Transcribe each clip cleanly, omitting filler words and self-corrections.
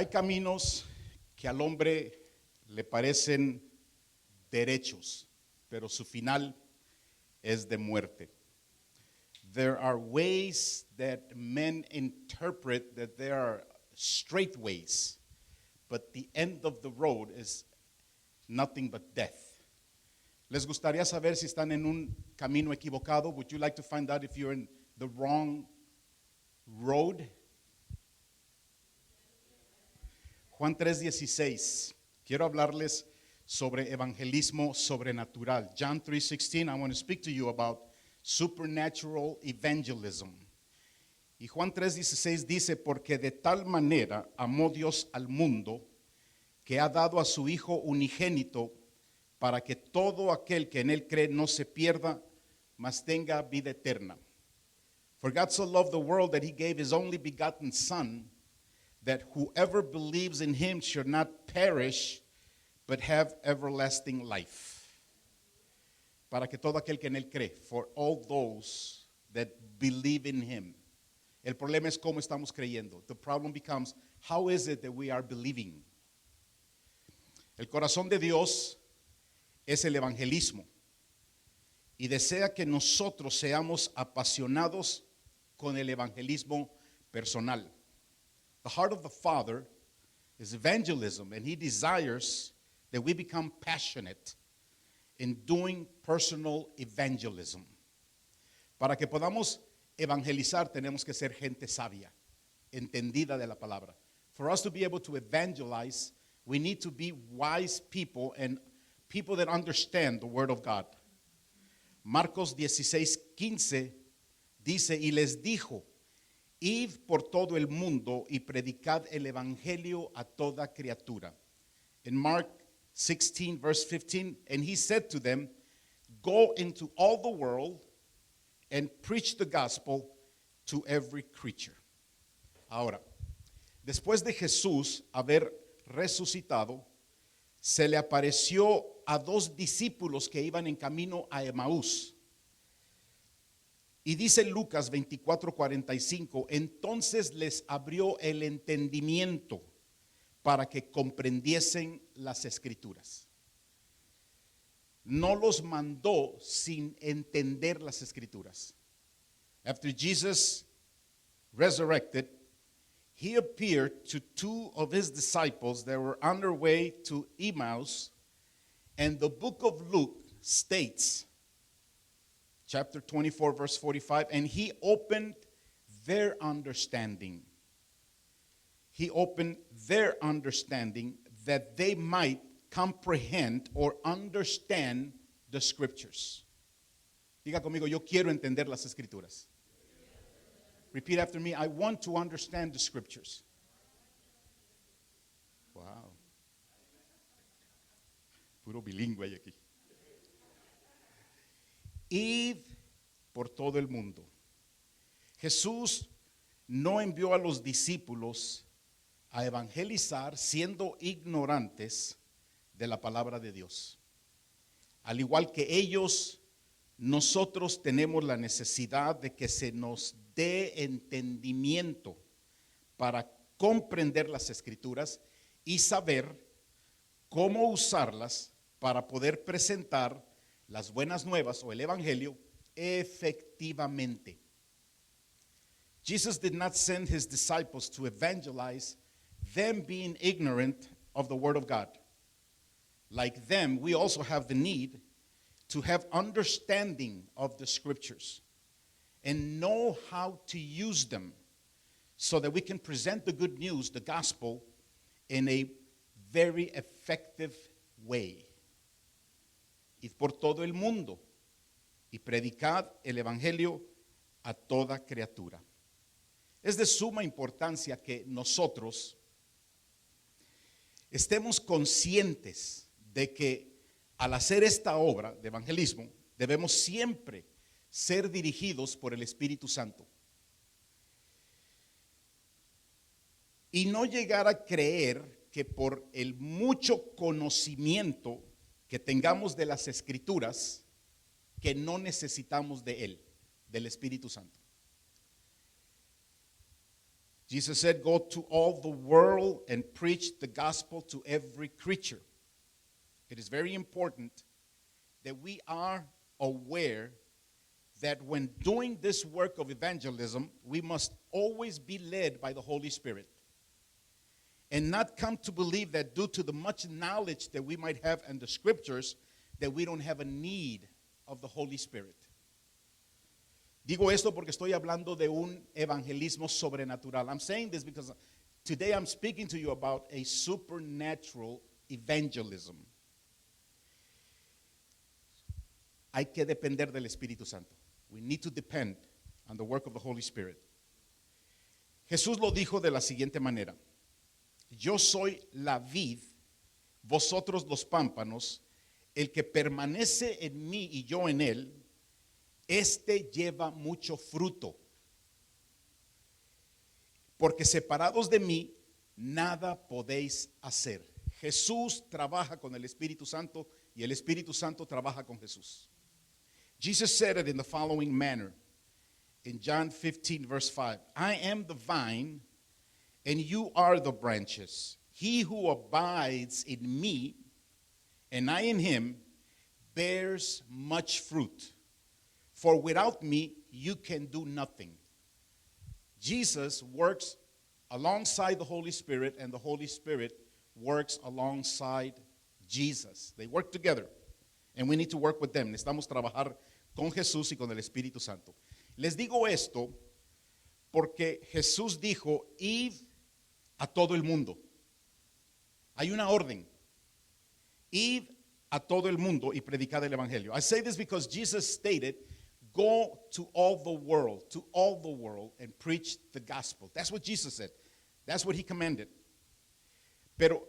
Hay caminos que al hombre le parecen derechos, pero su final es de muerte. There are ways that men interpret that there are straight ways, but the end of the road is nothing but death. ¿Les gustaría saber si están en un camino equivocado? Would you like to find out if you're in the wrong road? Juan 3:16. Quiero hablarles sobre evangelismo sobrenatural. John 3:16, I want to speak to you about supernatural evangelism. Y Juan 3:16 dice, porque de tal manera amó Dios al mundo, que ha dado a su Hijo unigénito, para que todo aquel que en él cree no se pierda, mas tenga vida eterna. For God so loved the world that he gave his only begotten Son, that whoever believes in him should not perish, but have everlasting life. Para que todo aquel que en él cree, for all those that believe in him. El problema es cómo estamos creyendo. The problem becomes, how is it that we are believing? El corazón de Dios es el evangelismo y desea que nosotros seamos apasionados con el evangelismo personal. The heart of the Father is evangelism, and he desires that we become passionate in doing personal evangelism. Para que podamos evangelizar tenemos que ser gente sabia, entendida de la palabra. For us to be able to evangelize, we need to be wise people and people that understand the word of God. Marcos 16:15 dice, y les dijo, id por todo el mundo y predicad el evangelio a toda criatura. In Mark 16 verse 15, and he said to them, go into all the world and preach the gospel to every creature. Ahora, después de Jesús haber resucitado, se le apareció a dos discípulos que iban en camino a Emaús. Y dice Lucas 24:45, entonces les abrió el entendimiento para que comprendiesen las escrituras. No los mandó sin entender las escrituras. After Jesus resurrected, he appeared to two of his disciples that were on their way to Emmaus, and the book of Luke states, chapter 24, verse 45, and he opened their understanding. He opened their understanding that they might comprehend or understand the scriptures. Diga conmigo, yo quiero entender las escrituras. Repeat after me, I want to understand the scriptures. Wow. Puro bilingüe hay aquí. Id por todo el mundo. Jesús no envió a los discípulos a evangelizar siendo ignorantes de la palabra de Dios. Al igual que ellos, nosotros tenemos la necesidad de que se nos dé entendimiento para comprender las escrituras y saber cómo usarlas para poder presentar las buenas nuevas o el evangelio efectivamente. Jesus did not send his disciples to evangelize them being ignorant of the word of God. Like them, we also have the need to have understanding of the scriptures and know how to use them so that we can present the good news, the gospel, in a very effective way. Id por todo el mundo y predicad el evangelio a toda criatura. Es de suma importancia que nosotros estemos conscientes de que al hacer esta obra de evangelismo debemos siempre ser dirigidos por el Espíritu Santo y no llegar a creer que por el mucho conocimiento que tengamos de las Escrituras, que no necesitamos de Él, del Espíritu Santo. Jesus said, go to all the world and preach the gospel to every creature. It is very important that we are aware that when doing this work of evangelism, we must always be led by the Holy Spirit and not come to believe that due to the much knowledge that we might have in the scriptures, that we don't have a need of the Holy Spirit. Digo esto porque estoy hablando de un evangelismo sobrenatural. I'm saying this because today I'm speaking to you about a supernatural evangelism. Hay que depender del Espíritu Santo. We need to depend on the work of the Holy Spirit. Jesús lo dijo de la siguiente manera: yo soy la vid, vosotros los pámpanos, el que permanece en mí y yo en él, este lleva mucho fruto. Porque separados de mí, nada podéis hacer. Jesús trabaja con el Espíritu Santo y el Espíritu Santo trabaja con Jesús. Jesus said it in the following manner in John 15 verse 5. I am the vine and you are the branches. He who abides in me and I in him bears much fruit. For without me you can do nothing. Jesus works alongside the Holy Spirit and the Holy Spirit works alongside Jesus. They work together. And we need to work with them. Necesitamos trabajar con Jesús y con el Espíritu Santo. Les digo esto porque Jesús dijo, id a todo el mundo. Hay una orden. Id a todo el mundo y predicad el Evangelio. I say this because Jesus stated, go to all the world and preach the gospel. That's what Jesus said. That's what he commanded. Pero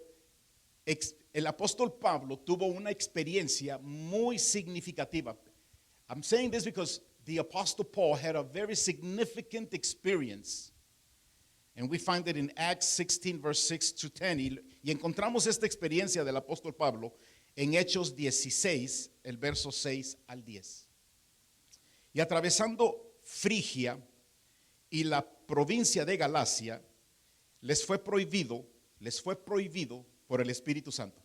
el apóstol Pablo tuvo una experiencia muy significativa. I'm saying this because the apostle Paul had a very significant experience. And we find it in Acts 16 verse 6 to 10. Y encontramos esta experiencia del apóstol Pablo en Hechos 16, el verso 6 al 10. Y atravesando Frigia y la provincia de Galacia, les fue prohibido por el Espíritu Santo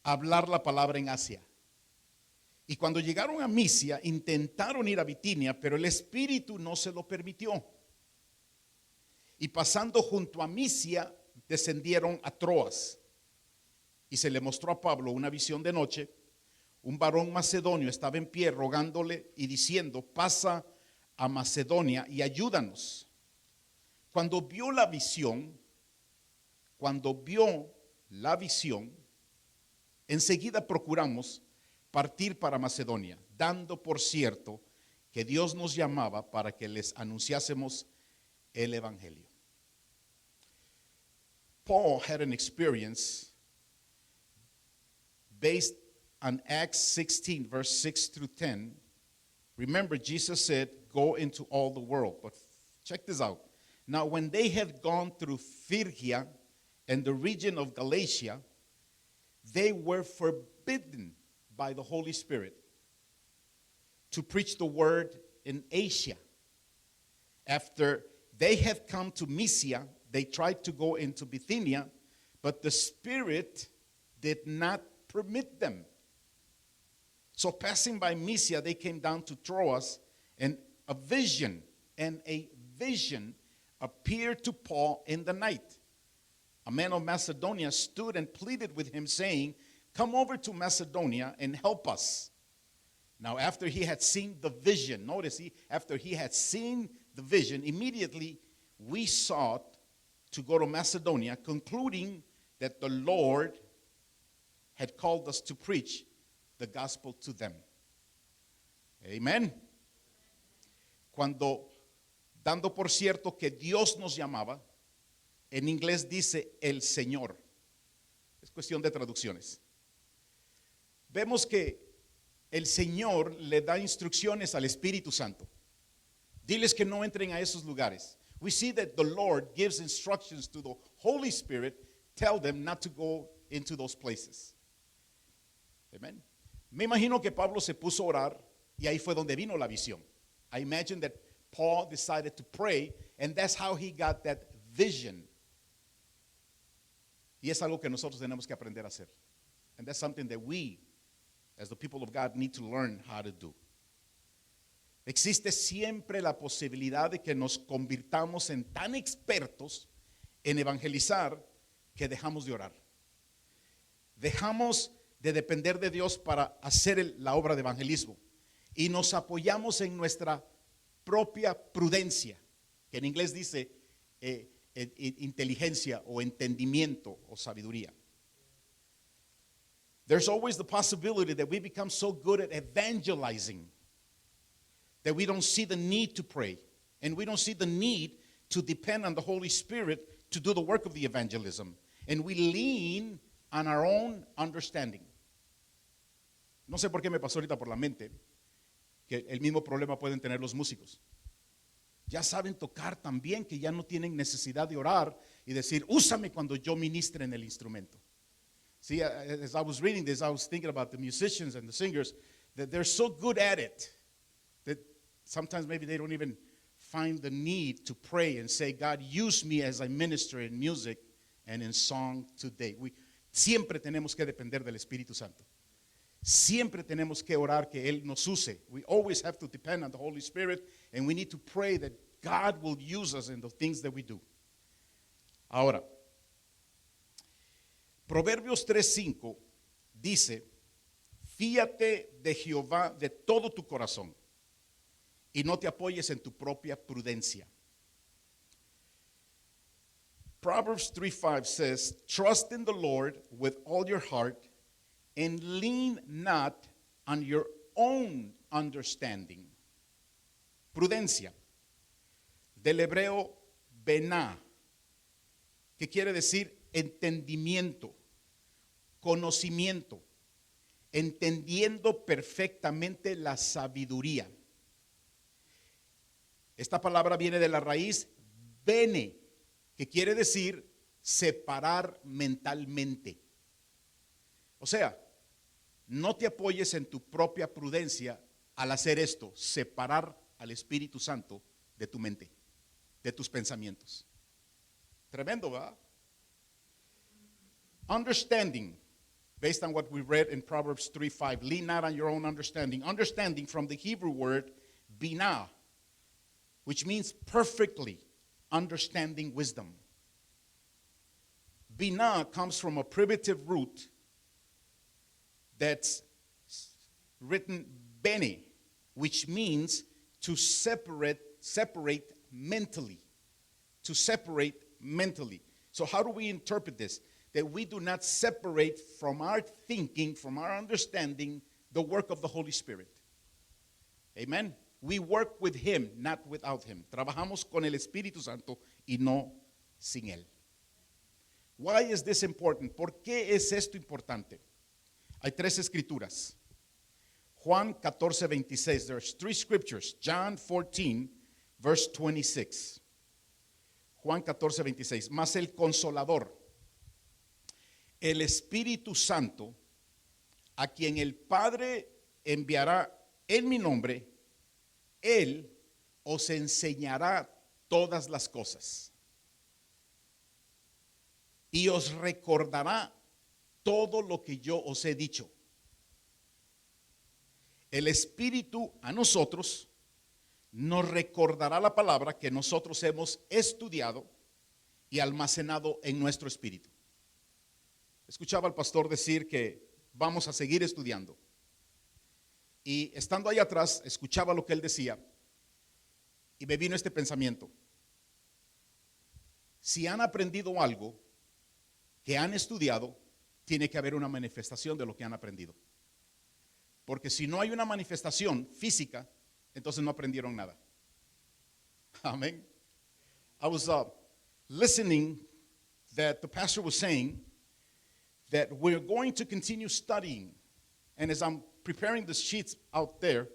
hablar la palabra en Asia. Y cuando llegaron a Misia, intentaron ir a Bitinia, pero el Espíritu no se lo permitió. Y pasando junto a Misia, descendieron a Troas. Y se le mostró a Pablo una visión de noche. Un varón macedonio estaba en pie rogándole y diciendo, pasa a Macedonia y ayúdanos. Cuando vio la visión, enseguida procuramos partir para Macedonia, dando por cierto que Dios nos llamaba para que les anunciásemos el Evangelio. Paul had an experience based on Acts 16, verse 6 through 10. Remember, Jesus said, go into all the world. But check this out. Now, when they had gone through Phrygia and the region of Galatia, they were forbidden by the Holy Spirit to preach the word in Asia. After they had come to Mysia, they tried to go into Bithynia, but the Spirit did not permit them. So passing by Mysia, they came down to Troas, and a vision appeared to Paul in the night. A man of Macedonia stood and pleaded with him, saying, come over to Macedonia and help us. Now, after he had seen the vision, after he had seen the vision, immediately we sought to go to Macedonia, concluding that the Lord had called us to preach the gospel to them. Amen. Cuando, dando por cierto que Dios nos llamaba, en inglés dice el Señor. Es cuestión de traducciones. Vemos que el Señor le da instrucciones al Espíritu Santo. Diles que no entren a esos lugares. We see that the Lord gives instructions to the Holy Spirit, tell them not to go into those places. Amen. Me imagino que Pablo se puso a orar y ahí fue donde vino la visión. I imagine that Paul decided to pray, and that's how he got that vision. Y es algo que nosotros tenemos que aprender a hacer. And that's something that we, as the people of God, need to learn how to do. Existe siempre la posibilidad de que nos convirtamos en tan expertos en evangelizar que dejamos de orar. Dejamos de depender de Dios para hacer la obra de evangelismo y nos apoyamos en nuestra propia prudencia, que en inglés dice inteligencia o entendimiento o sabiduría. There's always the possibility that we become so good at evangelizing that we don't see the need to pray, and we don't see the need to depend on the Holy Spirit to do the work of the evangelism, and we lean on our own understanding. No sé por qué me pasó ahorita por la mente que el mismo problema pueden tener los músicos. Ya saben tocar tan bien que ya no tienen necesidad de orar y decir, úsame cuando yo ministre en el instrumento. See, as I was reading this, I was thinking about the musicians and the singers, that they're so good at it that sometimes maybe they don't even find the need to pray and say, God, use me as I minister in music and in song today. Siempre tenemos que depender del Espíritu Santo. Siempre tenemos que orar que Él nos use. We always have to depend on the Holy Spirit, and we need to pray that God will use us in the things that we do. Ahora, Proverbios 3:5 dice, fíate de Jehová de todo tu corazón y no te apoyes en tu propia prudencia. Proverbs 3:5 says, trust in the Lord with all your heart and lean not on your own understanding. Prudencia, del hebreo bená, que quiere decir entendimiento, conocimiento, entendiendo perfectamente la sabiduría. Esta palabra viene de la raíz bene, que quiere decir separar mentalmente. O sea, no te apoyes en tu propia prudencia al hacer esto, separar al Espíritu Santo de tu mente, de tus pensamientos. Tremendo, ¿verdad? Understanding, based on what we read in Proverbs 3:5, lean not on your own understanding. Understanding from the Hebrew word binah, which means perfectly understanding wisdom. Binah comes from a primitive root that's written bene, which means to separate mentally. To separate mentally. So how do we interpret this? That we do not separate from our thinking, from our understanding, the work of the Holy Spirit. Amen. We work with Him, not without Him. Trabajamos con el Espíritu Santo y no sin Él. Why is this important? ¿Por qué es esto importante? Hay tres escrituras. Juan 14:26. There's three scriptures. John 14, verse 26. Juan 14:26. Mas el Consolador, el Espíritu Santo, a quien el Padre enviará en mi nombre, Él os enseñará todas las cosas y os recordará todo lo que yo os he dicho. El Espíritu a nosotros nos recordará la palabra que nosotros hemos estudiado y almacenado en nuestro espíritu. Escuchaba al pastor decir que vamos a seguir estudiando. Y estando ahí atrás, escuchaba lo que él decía y me vino este pensamiento. Si han aprendido algo que han estudiado, tiene que haber una manifestación de lo que han aprendido. Porque si no hay una manifestación física, entonces no aprendieron nada. Amén. I was listening that the pastor was saying that we're going to continue studying. And as I'm preparing the sheets out there,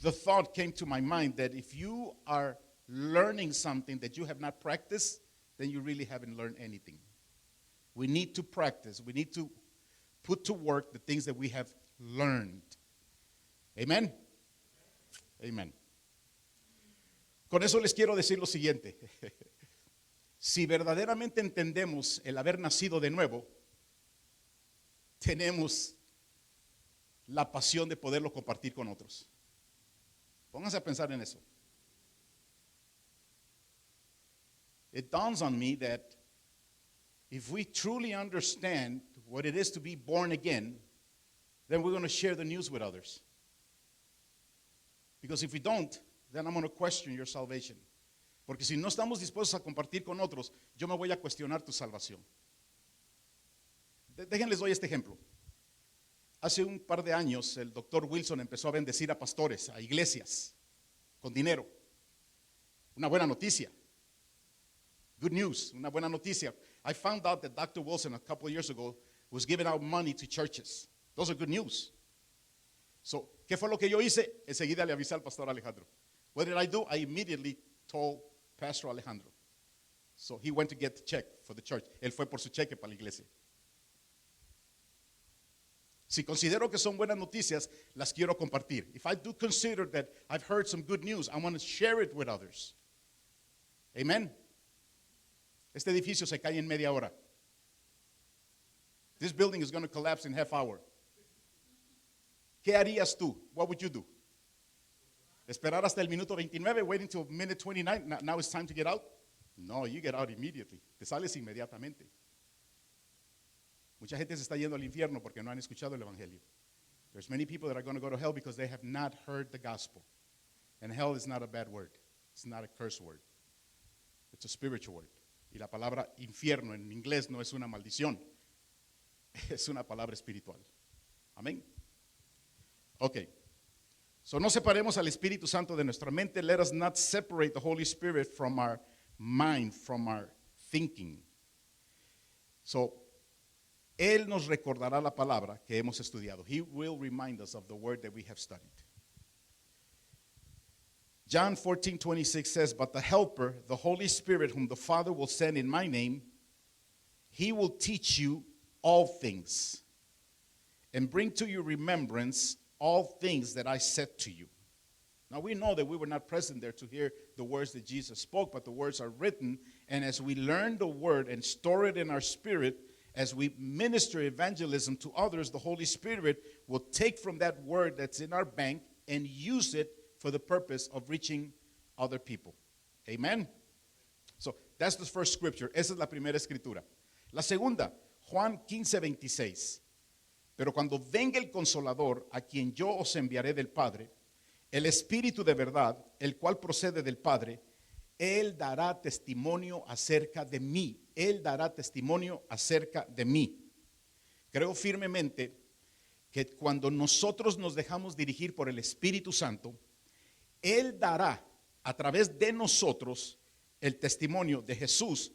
the thought came to my mind that if you are learning something that you have not practiced, then you really haven't learned anything. We need to practice. We need to put to work the things that we have learned. Amen? Amen. Con eso les quiero decir lo siguiente. Si verdaderamente entendemos el haber nacido de nuevo, tenemos la pasión de poderlo compartir con otros. Pónganse a pensar en eso. It dawns on me that if we truly understand what it is to be born again, then we're going to share the news with others. Because if we don't, then I'm going to question your salvation. Porque si no estamos dispuestos a compartir con otros, yo me voy a cuestionar tu salvación. Déjenles doy este ejemplo. Hace un par de años el doctor Wilson empezó a bendecir a pastores, a iglesias, con dinero. Una buena noticia. Good news, una buena noticia. I found out that Dr. Wilson a couple of years ago was giving out money to churches. Those are good news. So, ¿qué fue lo que yo hice? Enseguida le avisé al pastor Alejandro. What did I do? I immediately told Pastor Alejandro. So he went to get the check for the church. Él fue por su cheque para la iglesia. Si considero que son buenas noticias, las quiero compartir. If I do consider that I've heard some good news, I want to share it with others. Amen. Este edificio se cae en media hora. This building is going to collapse in half hour. ¿Qué harías tú? What would you do? ¿Esperar hasta el minuto 29, waiting till minute 29, now it's time to get out? No, you get out immediately. Te sales inmediatamente. Mucha gente se está yendo al infierno porque no han escuchado el evangelio. There's many people that are going to go to hell because they have not heard the gospel. And hell is not a bad word. It's not a curse word. It's a spiritual word. Y la palabra infierno en inglés no es una maldición. Es una palabra espiritual. Amén. Ok. So no separemos al Espíritu Santo de nuestra mente. Let us not separate the Holy Spirit from our mind, from our thinking. So, Él nos recordará la palabra que hemos estudiado. He will remind us of the word that we have studied. John 14:26 says, but the Helper, the Holy Spirit, whom the Father will send in my name, He will teach you all things and bring to your remembrance all things that I said to you. Now we know that we were not present there to hear the words that Jesus spoke, but the words are written, and as we learn the word and store it in our spirit, as we minister evangelism to others, the Holy Spirit will take from that word that's in our bank and use it for the purpose of reaching other people. Amen? So that's the first scripture. Esa es la primera escritura. La segunda, Juan 15:26. Pero cuando venga el Consolador, a quien yo os enviaré del Padre, el Espíritu de verdad, el cual procede del Padre, Él dará testimonio acerca de mí. Él dará testimonio acerca de mí. Creo firmemente que cuando nosotros nos dejamos dirigir por el Espíritu Santo, Él dará a través de nosotros el testimonio de Jesús,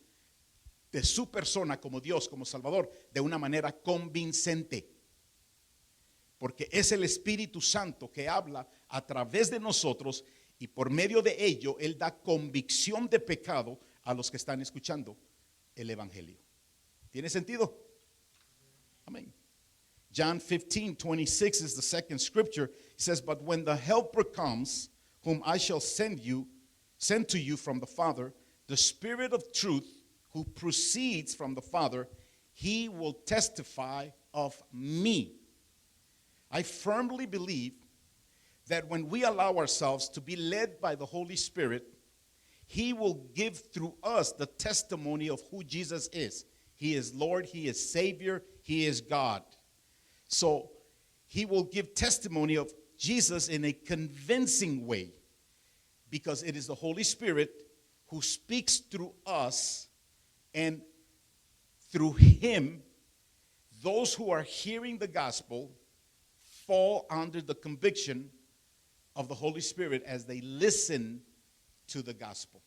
de su persona como Dios, como Salvador, de una manera convincente. Porque es el Espíritu Santo que habla a través de nosotros y por medio de ello Él da convicción de pecado a los que están escuchando el Evangelio. ¿Tiene sentido? Amén. John 15:26 is the second scripture. It says, but when the Helper comes, whom I shall send to you from the Father, the Spirit of truth, who proceeds from the Father, He will testify of me. I firmly believe that when we allow ourselves to be led by the Holy Spirit, He will give through us the testimony of who Jesus is. He is Lord, He is Savior, He is God. So He will give testimony of Jesus in a convincing way, because it is the Holy Spirit who speaks through us, and through Him, those who are hearing the gospel fall under the conviction of the Holy Spirit as they listen to the gospel.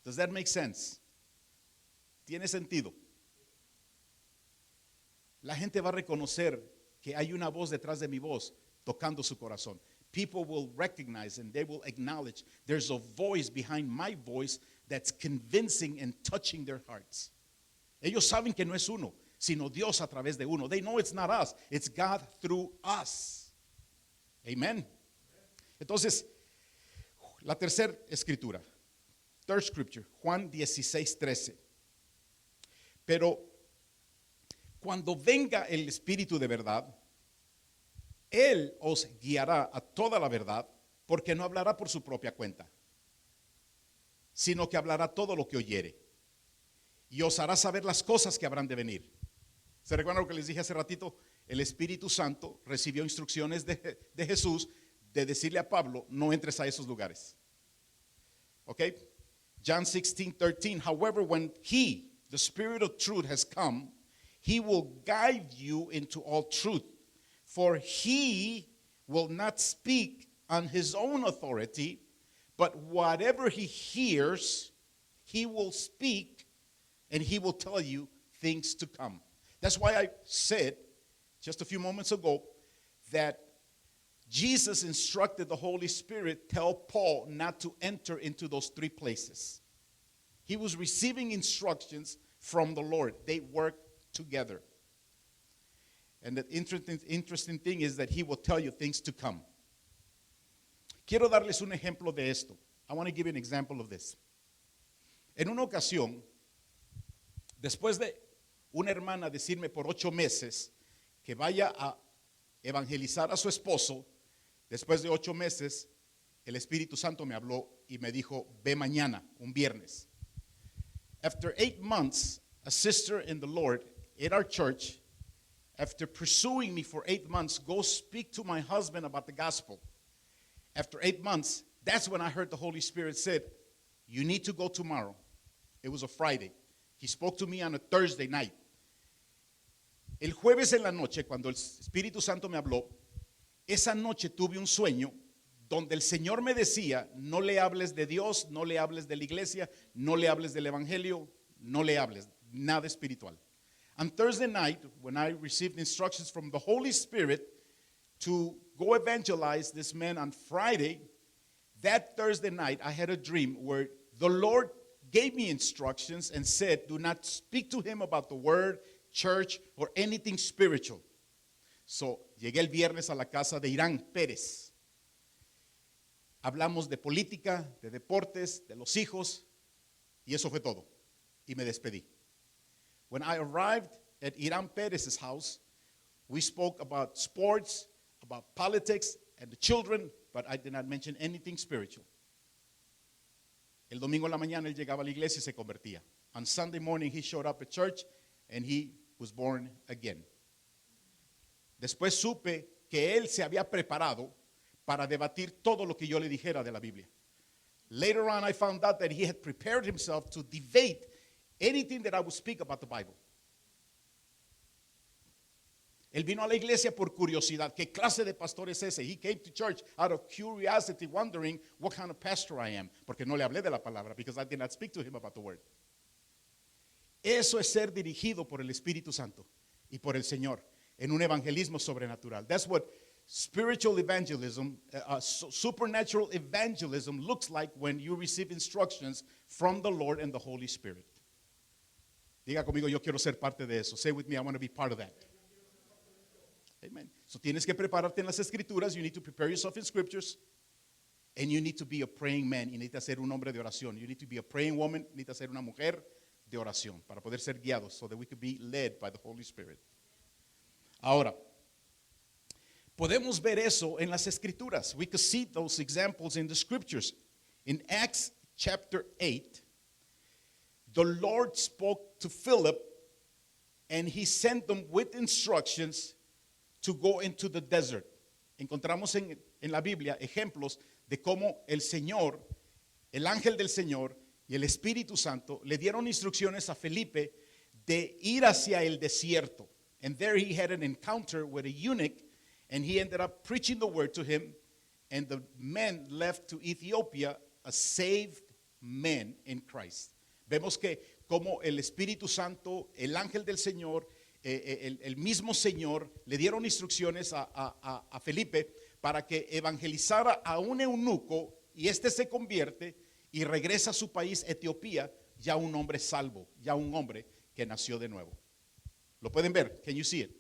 Does that make sense? ¿Tiene sentido? La gente va a reconocer que hay una voz detrás de mi voz tocando su corazón. People will recognize and they will acknowledge there's a voice behind my voice that's convincing and touching their hearts. Ellos saben que no es uno, sino Dios a través de uno. They know it's not us, it's God through us. Amen. Entonces, La tercera escritura, third scripture, Juan 16:13. Pero cuando venga el Espíritu de verdad, Él os guiará a toda la verdad, porque no hablará por su propia cuenta, sino que hablará todo lo que oyere, y os hará saber las cosas que habrán de venir. ¿Se recuerdan lo que les dije hace ratito? El Espíritu Santo recibió instrucciones de Jesús de decirle a Pablo, no entres a esos lugares. ¿Ok? John 16:13. However, when He, the Spirit of truth, has come, He will guide you into all truth. For He will not speak on His own authority, but whatever He hears, He will speak, and He will tell you things to come. That's why I said just a few moments ago that Jesus instructed the Holy Spirit, tell Paul not to enter into those three places. He was receiving instructions from the Lord. They work together. And the interesting thing is that He will tell you things to come. Quiero darles un ejemplo de esto. I want to give you an example of this. En una ocasión, después de una hermana decirme por 8 meses que vaya a evangelizar a su esposo, después de 8 meses, el Espíritu Santo me habló y me dijo, ve mañana, un viernes. After 8 months, a sister in the Lord in our church, after pursuing me for 8 months, go speak to my husband about the gospel. After 8 months, that's when I heard the Holy Spirit said, you need to go tomorrow. It was a Friday. He spoke to me on a Thursday night. El jueves en la noche, cuando el Espíritu Santo me habló, esa noche tuve un sueño donde el Señor me decía, no le hables de Dios, no le hables de la iglesia, no le hables del evangelio, no le hables nada espiritual. On Thursday night, when I received instructions from the Holy Spirit to go evangelize this man on Friday, that Thursday night I had a dream where the Lord gave me instructions and said, do not speak to him about the word, church, or anything spiritual. So, llegué el viernes a la casa de Irán Pérez. Hablamos de política, de deportes, de los hijos, y eso fue todo. Y me despedí. When I arrived at Irán Pérez's house, we spoke about sports, about politics, and the children, but I did not mention anything spiritual. El domingo en la mañana él llegaba a la iglesia y se convertía. On Sunday morning he showed up at church and he was born again. Después supe que él se había preparado para debatir todo lo que yo le dijera de la Biblia. Later on I found out that he had prepared himself to debate anything that I would speak about the Bible. Él vino a la iglesia por curiosidad. ¿Qué clase de pastor es ese? He came to church out of curiosity, wondering what kind of pastor I am. Porque no le hablé de la palabra, because I did not speak to him about the word. Eso es ser dirigido por el Espíritu Santo y por el Señor en un evangelismo sobrenatural. That's what spiritual evangelism, supernatural evangelism looks like when you receive instructions from the Lord and the Holy Spirit. Diga conmigo, yo quiero ser parte de eso. Say with me, I want to be part of that. Amen. So tienes que prepararte en las escrituras. You need to prepare yourself in scriptures. And you need to be a praying man. Y necesitas ser un hombre de oración. You need to be a praying woman. Necesitas ser una mujer de oración para poder ser guiados, so that we could be led by the Holy Spirit. Ahora, podemos ver eso en las escrituras. We could see those examples in the scriptures. In Acts chapter 8, the Lord spoke to Philip and he sent them with instructions to go into the desert. Encontramos en la Biblia ejemplos de cómo el Señor, el ángel del Señor y el Espíritu Santo le dieron instrucciones a Felipe de ir hacia el desierto. And there he had an encounter with a eunuch, and he ended up preaching the word to him, and the men left to Ethiopia a saved man in Christ. Vemos que como el Espíritu Santo, el ángel del Señor, el mismo Señor le dieron instrucciones a Felipe para que evangelizara a un eunuco y este se convierte y regresa a su país, Etiopía, ya un hombre salvo, ya un hombre que nació de nuevo. ¿Lo pueden ver? Can you see it?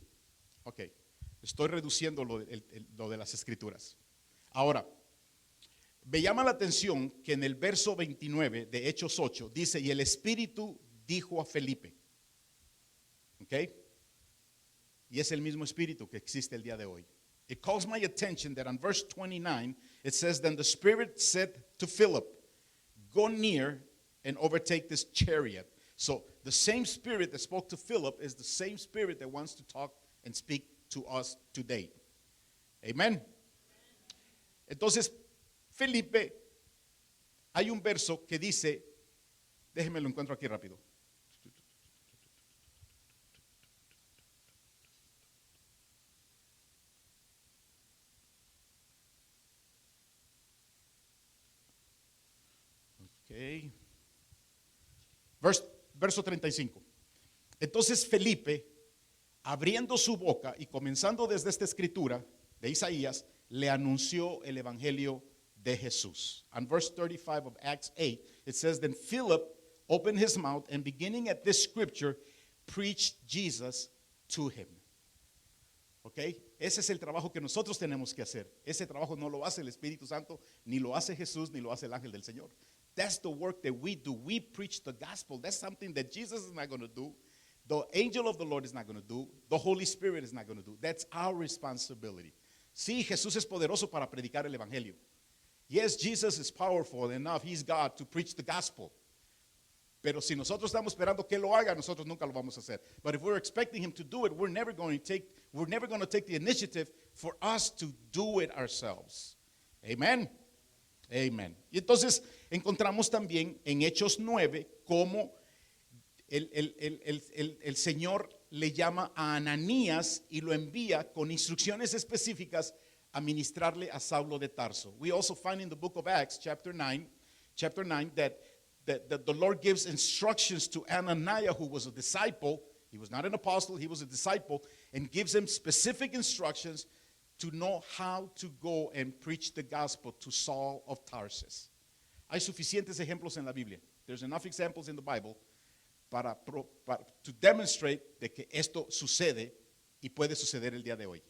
Ok. Estoy reduciendo lo de las escrituras. Ahora, Me llama la atención que en el verso 29 de Hechos 8 dice, y el Espíritu dijo a Felipe. ¿Ok? Y es el mismo Espíritu que existe el día de hoy. It calls my attention that on verse 29, it says, then the Spirit said to Philip, go near and overtake this chariot. So the same Spirit that spoke to Philip is the same Spirit that wants to talk and speak to us today. Amen. Entonces, Felipe, hay un verso que dice, déjenme lo encuentro aquí rápido. Okay. Verso 35. Entonces Felipe, abriendo su boca y comenzando desde esta escritura de Isaías, le anunció el evangelio de Jesús. And verse 35 of Acts 8, it says, then Philip opened his mouth and beginning at this scripture, preached Jesus to him. ¿Ok? Ese es el trabajo que nosotros tenemos que hacer. Ese trabajo no lo hace el Espíritu Santo, ni lo hace Jesús, ni lo hace el ángel del Señor. That's the work that we do. We preach the gospel. That's something that Jesus is not going to do. The angel of the Lord is not going to do. The Holy Spirit is not going to do. That's our responsibility. Sí, Jesús es poderoso para predicar el evangelio. Yes, Jesus is powerful enough. He's God to preach the gospel. Pero si nosotros estamos esperando que lo haga, nosotros nunca lo vamos a hacer. But if we're expecting him to do it, we're never going to take the initiative for us to do it ourselves. Amen. Amen. Y entonces encontramos también en Hechos 9 cómo el Señor le llama a Ananías y lo envía con instrucciones específicas a ministrarle a Saulo de Tarso. We also find in the book of Acts, chapter 9, that the Lord gives instructions to Ananias, who was a disciple. He was not an apostle, he was a disciple, and gives him specific instructions to know how to go and preach the gospel to Saul of Tarsus. Hay suficientes ejemplos en la Biblia. There's enough examples in the Bible to demonstrate de que esto sucede y puede suceder el día de hoy.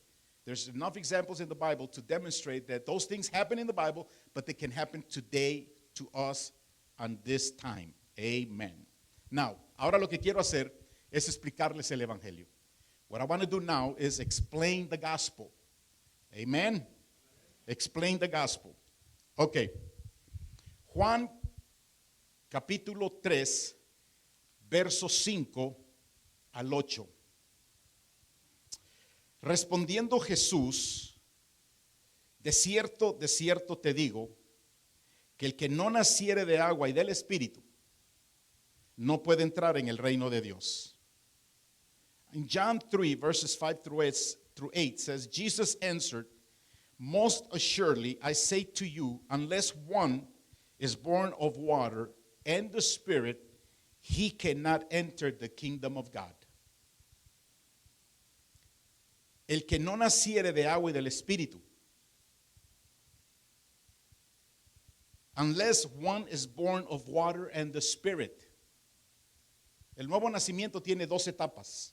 There's enough examples in the Bible to demonstrate that those things happen in the Bible, but they can happen today to us on this time. Amen. Now, ahora lo que quiero hacer es explicarles el evangelio. What I want to do now is explain the gospel. Amen. Explain the gospel. Okay. Juan capítulo 3, versos 5 al 8. Respondiendo Jesús, de cierto te digo, que el que no naciere de agua y del Espíritu no puede entrar en el reino de Dios. In John 3, verses 5 through 8 says, Jesus answered, most assuredly I say to you, unless one is born of water and the Spirit, he cannot enter the kingdom of God. El que no naciere de agua y del Espíritu, unless one is born of water and the Spirit. El nuevo nacimiento tiene dos etapas.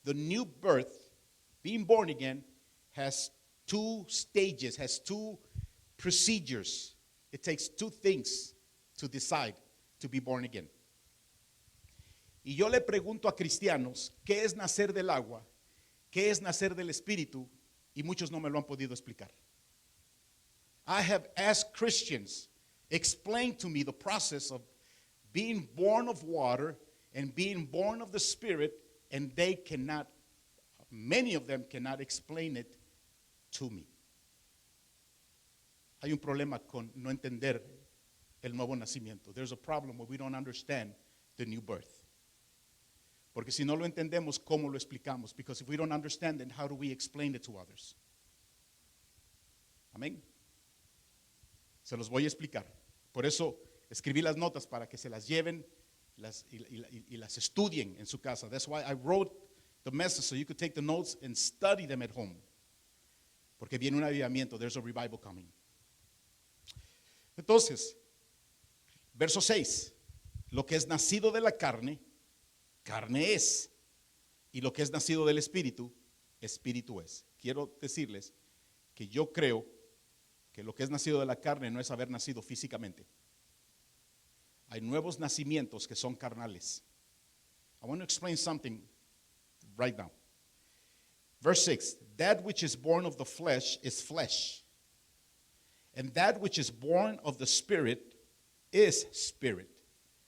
The new birth, being born again, has two stages, has two procedures. It takes two things to decide to be born again. Y yo le pregunto a cristianos, ¿qué es nacer del agua? ¿Qué es nacer del Espíritu? Y muchos no me lo han podido explicar. I have asked Christians, explain to me the process of being born of water and being born of the Spirit, and they cannot, many of them cannot explain it to me. Hay un problema con no entender el nuevo nacimiento. There's a problem where we don't understand the new birth. Porque si no lo entendemos, ¿cómo lo explicamos? Because if we don't understand it, how do we explain it to others? Amén. Se los voy a explicar. Por eso escribí las notas para que se las lleven y las estudien en su casa. That's why I wrote the message so you could take the notes and study them at home. Porque viene un avivamiento. There's a revival coming. Entonces, verso 6. Lo que es nacido de la carne, carne es. Y lo que es nacido del Espíritu, Espíritu es. Quiero decirles que yo creo que lo que es nacido de la carne no es haber nacido físicamente. Hay nuevos nacimientos que son carnales. I want to explain something right now. Verse 6, that which is born of the flesh is flesh, and that which is born of the Spirit is spirit.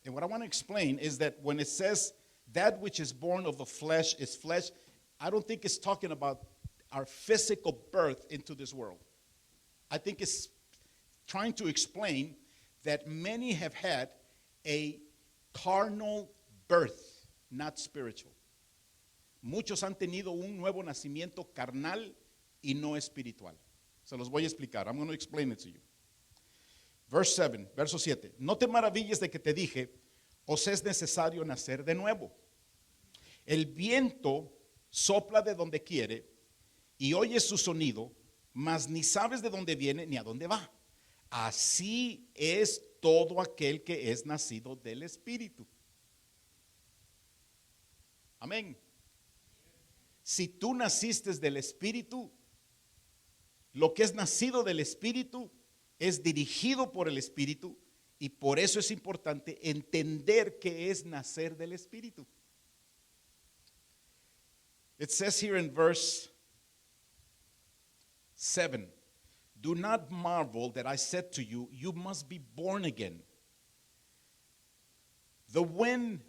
And what I want to explain is that when it says that which is born of the flesh is flesh, I don't think it's talking about our physical birth into this world. I think it's trying to explain that many have had a carnal birth, not spiritual. Muchos han tenido un nuevo nacimiento carnal y no espiritual. Se los voy a explicar. I'm going to explain it to you. Verse 7, verso 7. No te maravilles de que te dije, os es necesario nacer de nuevo. El viento sopla de donde quiere y oyes su sonido, mas ni sabes de dónde viene ni a dónde va. Así es todo aquel que es nacido del Espíritu. Amén. Si tú naciste del Espíritu, lo que es nacido del Espíritu es dirigido por el Espíritu, y por eso es importante entender qué es nacer del Espíritu. It says here in verse 7, do not marvel that I said to you, you must be born again. The wind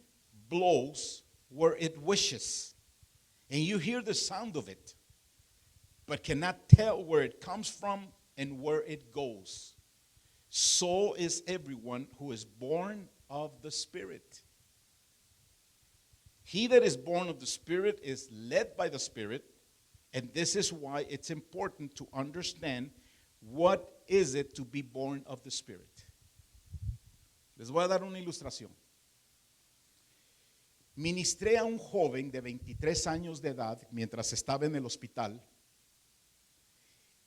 blows where it wishes, and you hear the sound of it, but cannot tell where it comes from and where it goes. So is everyone who is born of the Spirit. He that is born of the Spirit is led by the Spirit, and this is why it's important to understand what is it to be born of the Spirit. Les voy a dar una ilustración. Ministré a un joven de 23 años de edad mientras estaba en el hospital.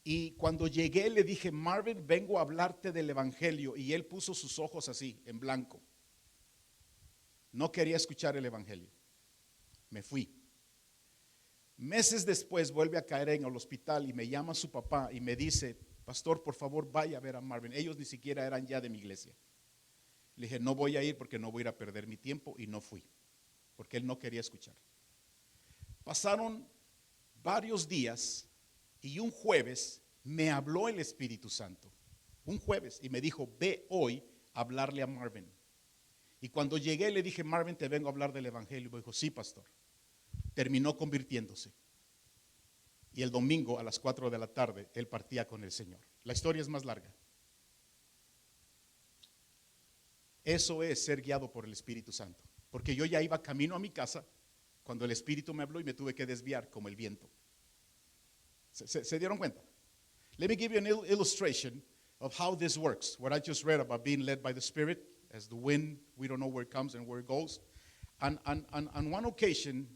Y cuando llegué le dije, Marvin, vengo a hablarte del Evangelio. Y él puso sus ojos así, en blanco. No quería escuchar el Evangelio. Me fui. Meses después vuelve a caer en el hospital y me llama su papá y me dice, pastor, por favor, vaya a ver a Marvin. Ellos ni siquiera eran ya de mi iglesia. Le dije, no voy a ir porque no voy a ir a perder mi tiempo, y no fui, porque él no quería escuchar. Pasaron varios días y un jueves me habló el Espíritu Santo. Un jueves, y me dijo, ve hoy a hablarle a Marvin. Y cuando llegué le dije, Marvin, te vengo a hablar del Evangelio. Me dijo, sí, pastor. Terminó convirtiéndose. Y el domingo a las 4 de la tarde él partía con el Señor. La historia es más larga. Eso es ser guiado por el Espíritu Santo. Porque yo ya iba camino a mi casa cuando el Espíritu me habló y me tuve que desviar como el viento. ¿Se dieron cuenta? Let me give you an illustration of how this works. What I just read about being led by the Spirit, as the wind, we don't know where it comes and where it goes. And on one occasion,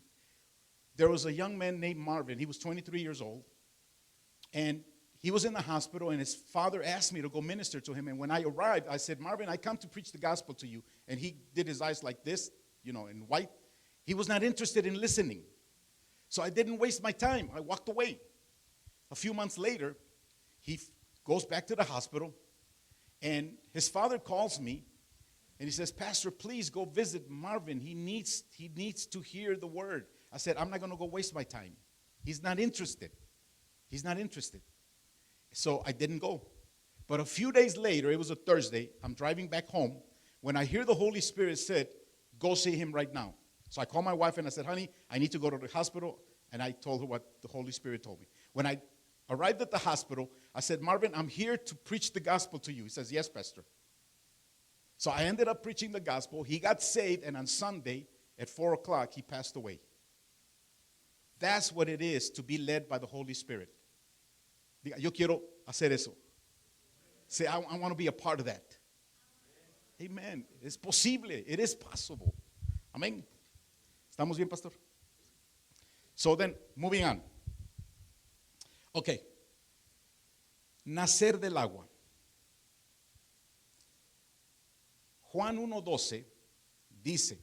there was a young man named Marvin. He was 23 years old. And he was in the hospital, and his father asked me to go minister to him. And when I arrived, I said, Marvin, I come to preach the gospel to you. And he did his eyes like this, in white. He was not interested in listening. So I didn't waste my time. I walked away. A few months later, he goes back to the hospital, and his father calls me, and he says, Pastor, please go visit Marvin. He needs to hear the word. I said, I'm not going to go waste my time. He's not interested. He's not interested. So I didn't go. But a few days later, it was a Thursday, I'm driving back home, when I hear the Holy Spirit said, go see him right now. So I called my wife and I said, honey, I need to go to the hospital. And I told her what the Holy Spirit told me. When I arrived at the hospital, I said, Marvin, I'm here to preach the gospel to you. He says, yes, Pastor. So I ended up preaching the gospel. He got saved, and on Sunday at 4 o'clock, he passed away. That's what it is to be led by the Holy Spirit. Diga, yo quiero hacer eso. Say, I want to be a part of that. Amen. Es posible. It is possible. Amen. ¿Estamos bien, Pastor? So then, moving on. Okay. Nacer del agua. Juan 1:12 dice,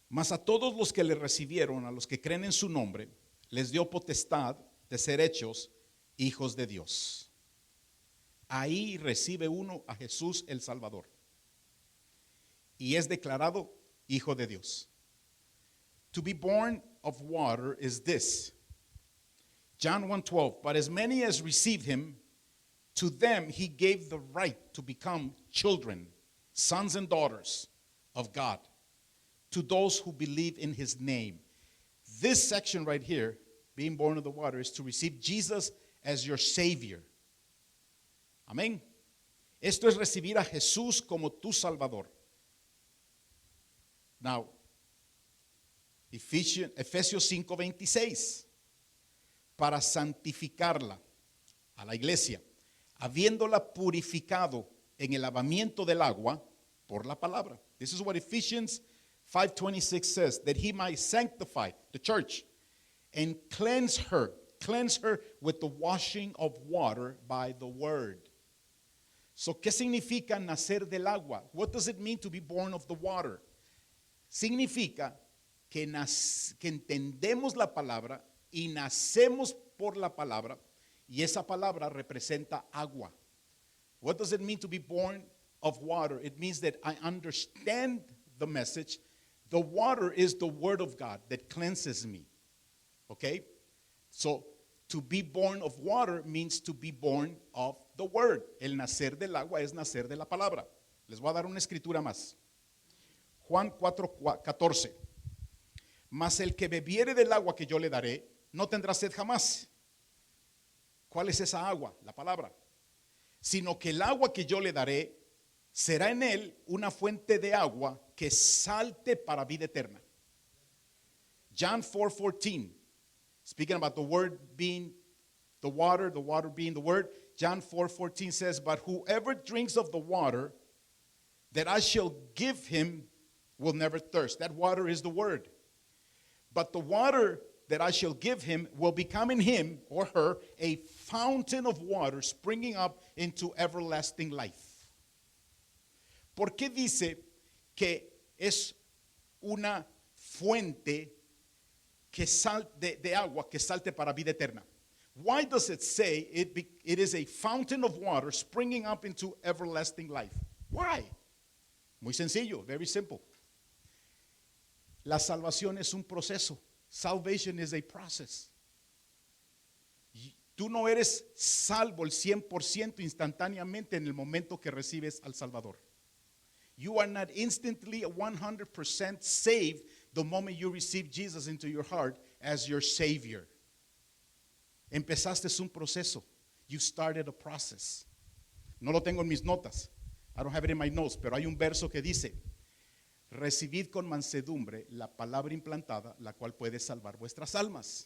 mas a todos los que le recibieron, a los que creen en su nombre, les dio potestad de ser hechos hijos de Dios. ahí recibe uno a Jesús el Salvador. Y es declarado hijo de Dios. To be born of water is this. John 1:12, but as many as received him, to them he gave the right to become children, sons and daughters of God, to those who believe in his name. This section right here, being born of the water, is to receive Jesus as your Savior. Amén. Esto es recibir a Jesús como tu Salvador. Now, Efesios 5:26, para santificarla a la iglesia, habiéndola purificado en el lavamiento del agua por la palabra. This is what Ephesians 5:26 says, that he might sanctify the church and cleanse her with the washing of water by the word. So, ¿qué significa nacer del agua? What does it mean to be born of the water? Significa que entendemos la palabra y nacemos por la palabra, y esa palabra representa agua. What does it mean to be born of water? It means that I understand the message. The water is the word of God that cleanses me. Okay? So, to be born of water means to be born of the word. El nacer del agua es nacer de la palabra. Les voy a dar una escritura más. Juan 4:14. Mas el que bebiere del agua que yo le daré, no tendrá sed jamás. ¿Cuál es esa agua? La palabra. Sino que el agua que yo le daré será en él una fuente de agua que salte para vida eterna. John 4:14. Speaking about the word being the water being the word. John 4:14 says, but whoever drinks of the water that I shall give him will never thirst. That water is the word. But the water that I shall give him will become in him or her a fountain of water springing up into everlasting life. ¿Por qué dice que es una fuente de agua que salte para vida eterna? Why does it say it is a fountain of water springing up into everlasting life? Why? Muy sencillo, very simple. La salvación es un proceso. Salvation is a process. Tú no eres salvo el 100% instantáneamente en el momento que recibes al Salvador. You are not instantly 100% saved the moment you receive Jesus into your heart as your Savior. Empezaste un proceso. You started a process. No lo tengo en mis notas. I don't have it in my notes, pero hay un verso que dice, recibid con mansedumbre la palabra implantada, la cual puede salvar vuestras almas.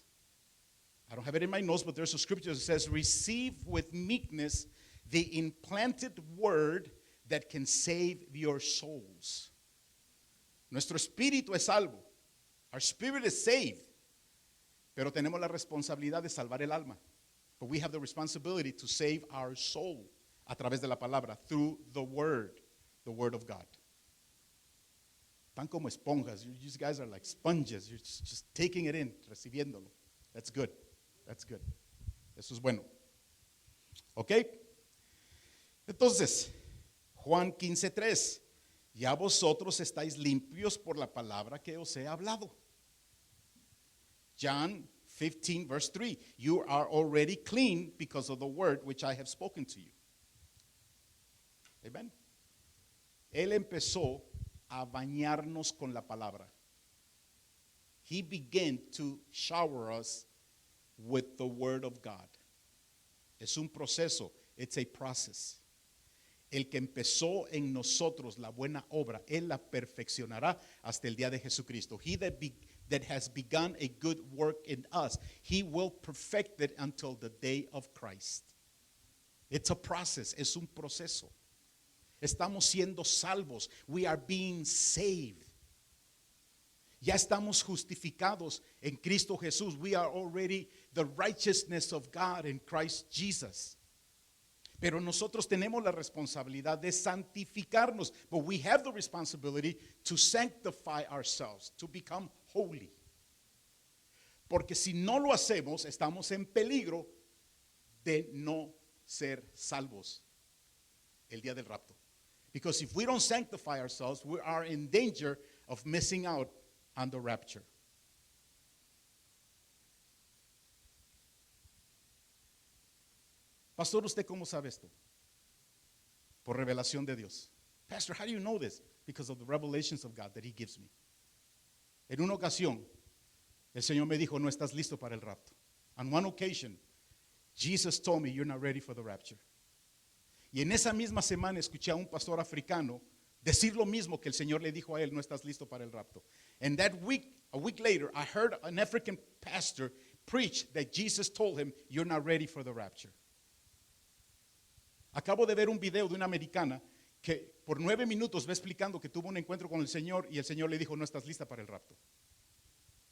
I don't have it in my notes, but there's a scripture that says, receive with meekness the implanted word that can save your souls. Nuestro espíritu es salvo. Our spirit is saved. Pero tenemos la responsabilidad de salvar el alma. But we have the responsibility to save our soul a través de la palabra, through the word of God. Tan como esponjas. You guys are like sponges. You're just taking it in, recibiéndolo. That's good. That's good. Eso es bueno. ¿Ok? Entonces, Juan 15:3. Ya vosotros estáis limpios por la palabra que os he hablado. John 15, verse 3. You are already clean because of the word which I have spoken to you. Amen. Él empezó a bañarnos con la palabra. He began to shower us with the word of God. Es un proceso. It's a process. El que empezó en nosotros la buena obra, Él la perfeccionará hasta el día de Jesucristo. He that has begun a good work in us, He will perfect it until the day of Christ. It's a process, es un proceso. Estamos siendo salvos. We are being saved. Ya estamos justificados en Cristo Jesús. We are already the righteousness of God in Christ Jesus. Pero nosotros tenemos la responsabilidad de santificarnos. But we have the responsibility to sanctify ourselves, to become holy. Porque si no lo hacemos, estamos en peligro de no ser salvos. el día del rapto. Because if we don't sanctify ourselves, we are in danger of missing out on the rapture. Pastor, ¿usted cómo sabe esto? Por revelación de Dios. Pastor, how do you know this? Because of the revelations of God that He gives me. En una ocasión, el Señor me dijo, no estás listo para el rapto. On one occasion, Jesus told me, you're not ready for the rapture. Y en esa misma semana escuché a un pastor africano decir lo mismo que el Señor le dijo a él, no estás listo para el rapto. And that week, a week later, I heard an African pastor preach that Jesus told him, you're not ready for the rapture. Acabo de ver un video de una americana que por 9 minutos va explicando que tuvo un encuentro con el Señor y el Señor le dijo, no estás lista para el rapto.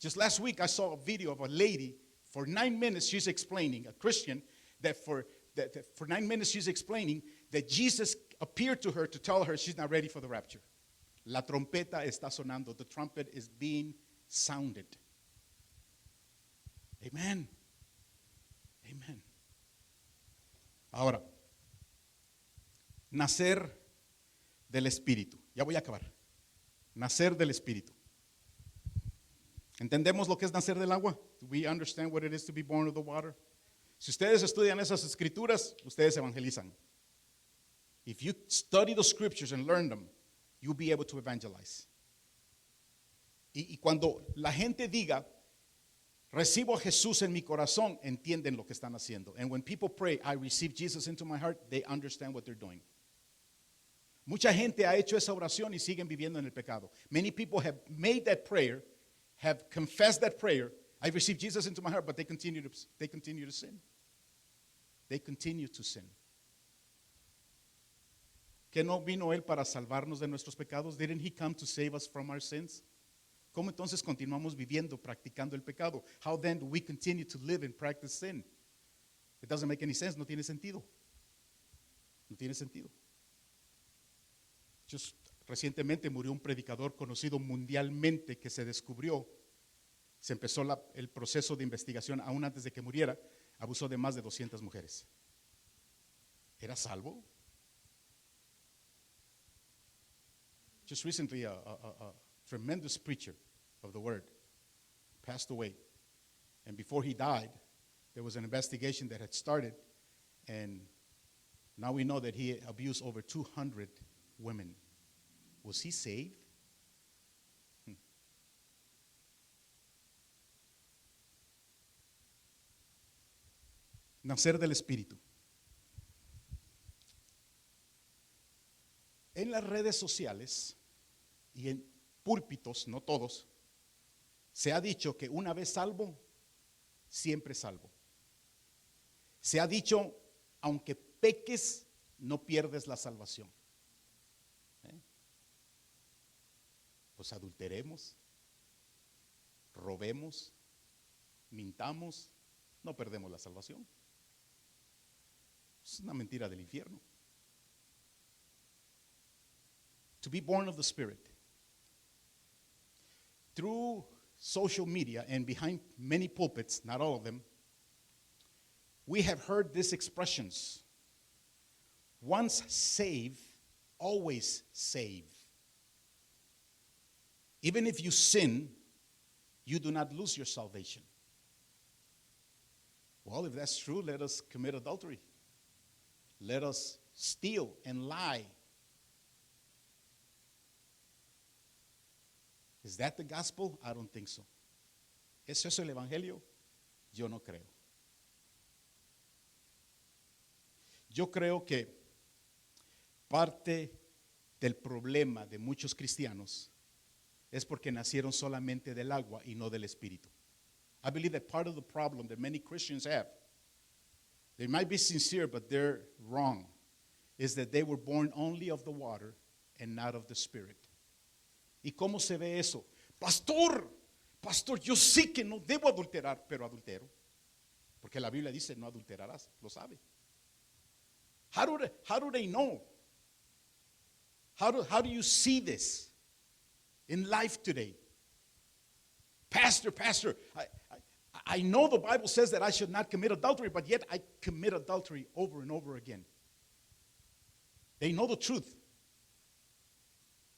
Just last week I saw a video of a lady, for 9 minutes she's explaining, a Christian, that for 9 minutes she's explaining that Jesus appeared to her to tell her she's not ready for the rapture. La trompeta está sonando. The trumpet is being sounded. Amen. Amen. Ahora, nacer del Espíritu. Ya voy a acabar. Nacer del Espíritu. ¿Entendemos lo que es nacer del agua? Do we understand what it is to be born of the water? Si ustedes estudian esas escrituras, ustedes evangelizan. If you study the scriptures and learn them, you'll be able to evangelize. Y cuando la gente diga, recibo a Jesús en mi corazón, entienden lo que están haciendo. And when people pray, I receive Jesus into my heart, they understand what they're doing. Mucha gente ha hecho esa oración y siguen viviendo en el pecado. Many people have made that prayer, have confessed that prayer, I received Jesus into my heart, but they continue to sin. They continue to sin. ¿Que no vino Él para salvarnos de nuestros pecados? Didn't He come to save us from our sins? ¿Cómo entonces continuamos viviendo, practicando el pecado? How then do we continue to live and practice sin? It doesn't make any sense, no tiene sentido. No tiene sentido. Just recientemente murió un predicador conocido mundialmente que se descubrió, se empezó el proceso de investigación aún antes de que muriera, abusó de más de 200 mujeres. ¿Era salvo? Just recently, a tremendous preacher of the word passed away. And before he died, there was an investigation that had started, and now we know that he abused over 200 women. Was he saved? Nacer del Espíritu. En las redes sociales y en púlpitos, no todos, se ha dicho que una vez salvo, siempre salvo. Se ha dicho, aunque peques, no pierdes la salvación. Pues adulteremos, robemos, mintamos, no perdemos la salvación. Es una mentira del infierno. To be born of the Spirit. Through social media and behind many pulpits, not all of them, we have heard these expressions. Once saved, always saved. Even if you sin, you do not lose your salvation. Well, if that's true, let us commit adultery. Let us steal and lie. Is that the gospel? I don't think so. ¿Es eso el evangelio? Yo no creo. Yo creo que parte del problema de muchos cristianos es porque nacieron solamente del agua y no del Espíritu. I believe that part of the problem that many Christians have, they might be sincere but they're wrong, is that they were born only of the water and not of the Spirit. ¿Y cómo se ve eso? Pastor, yo sé que no debo adulterar, pero adultero. Porque la Biblia dice no adulterarás, lo sabe. How do they know? How do you see this in life today? Pastor, I know the Bible says that I should not commit adultery, but yet I commit adultery over and over again. They know the truth.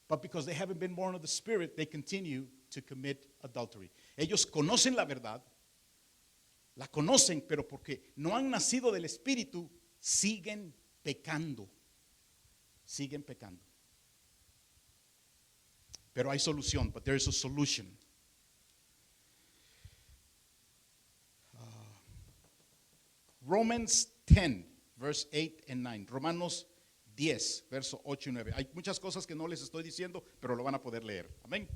But because they haven't been born of the Spirit, they continue to commit adultery. Ellos conocen la verdad, la conocen, pero porque no han nacido del Espíritu, siguen pecando. Siguen pecando. Pero hay solución, but there is a solution. Romans 10, verse 8 and 9. Romanos 10, verso 8 y 9. Hay muchas cosas que no les estoy diciendo, pero lo van a poder leer. Amén.